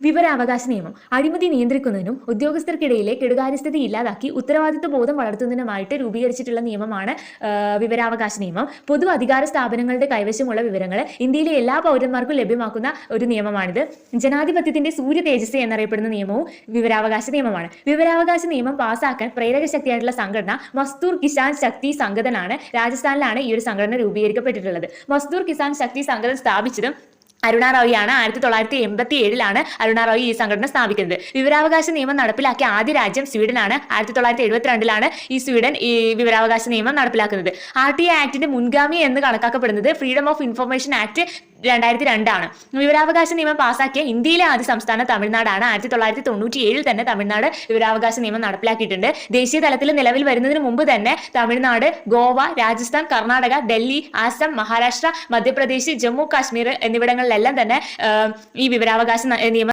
വിവരാവകാശ നിയമം അഴിമതി നിയന്ത്രിക്കുന്നതിനും ഉദ്യോഗസ്ഥർക്കിടയിലെ കെടുകാര്യസ്ഥത ഇല്ലാതാക്കി ഉത്തരവാദിത്വ ബോധം വളർത്തുന്നതിനുമായിട്ട് രൂപീകരിച്ചിട്ടുള്ള നിയമമാണ് വിവരാവകാശ നിയമം. പൊതു അധികാര സ്ഥാപനങ്ങളുടെ കൈവശമുള്ള വിവരങ്ങൾ ഇന്ത്യയിലെ എല്ലാ പൗരന്മാർക്കും ലഭ്യമാക്കുന്ന ഒരു നിയമമാണിത്. ജനാധിപത്യത്തിന്റെ സൂര്യ തേജസ് എന്നറിയപ്പെടുന്ന നിയമവും വിവരാവകാശ നിയമമാണ്. വിവരാവകാശ നിയമം പാസ്സാക്കാൻ പ്രേരക ശക്തിയായിട്ടുള്ള സംഘടന മസ്ദൂർ കിസാൻ ശക്തി സംഘടനാണ്. രാജസ്ഥാനിലാണ് ഈ ഒരു സംഘടന രൂപീകരിക്കപ്പെട്ടിട്ടുള്ളത്. മസ്ദൂർ കിസാൻ ശക്തി സംഘടന സ്ഥാപിച്ചതും അരുണ റോയിയാണ്. 1987 അരുണ റോയി ഈ സംഘടന സ്ഥാപിക്കുന്നത്. വിവരാവകാശ നിയമം നടപ്പിലാക്കിയ ആദ്യ രാജ്യം സ്വീഡനാണ്. 1972 ഈ സ്വീഡൻ ഈ വിവരാവകാശ നിയമം നടപ്പിലാക്കുന്നത്. RTA ആക്ടിന്റെ മുൻഗാമി എന്ന് കണക്കാക്കപ്പെടുന്നത് ഫ്രീഡം ഓഫ് ഇൻഫർമേഷൻ ആക്ട് 2002 വിവരാവകാശ നിയമം പാസാക്കിയ ഇന്ത്യയിലെ ആദ്യ സംസ്ഥാനം തമിഴ്നാടാണ്. 1997 തന്നെ തമിഴ്നാട് വിവരാവകാശ നിയമം നടപ്പിലാക്കിയിട്ടുണ്ട്. ദേശീയ തലത്തിൽ നിലവിൽ വരുന്നതിന് മുമ്പ് തന്നെ തമിഴ്നാട്, ഗോവ, രാജസ്ഥാൻ, കർണാടക, ഡൽഹി, ആസാം, മഹാരാഷ്ട്ര, മധ്യപ്രദേശ്, ജമ്മു കാശ്മീർ എന്നിവിടങ്ങളിലെല്ലാം തന്നെ ഈ വിവരാവകാശ നിയമം